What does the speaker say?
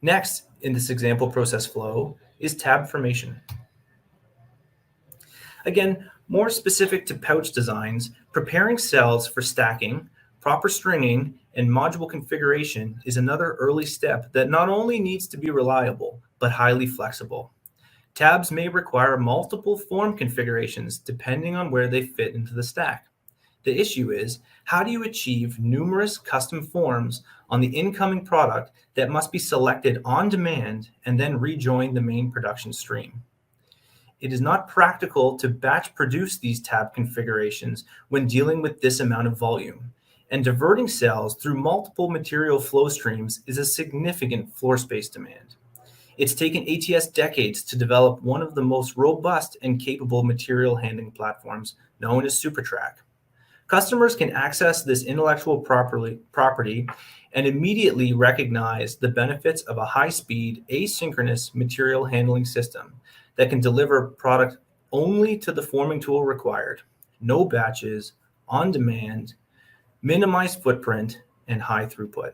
Next, in this example process flow, is tab formation. Again, more specific to pouch designs, preparing cells for stacking, proper stringing, and module configuration is another early step that not only needs to be reliable, but highly flexible. Tabs may require multiple form configurations depending on where they fit into the stack. The issue is, how do you achieve numerous custom forms on the incoming product that must be selected on demand and then rejoin the main production stream? It is not practical to batch produce these tab configurations when dealing with this amount of volume, and diverting cells through multiple material flow streams is a significant floor space demand. It's taken ATS decades to develop one of the most robust and capable material handling platforms, known as SuperTrak. Customers can access this intellectual property and immediately recognize the benefits of a high-speed, asynchronous material handling system that can deliver product only to the forming tool required, no batches, on demand, minimized footprint, and high throughput.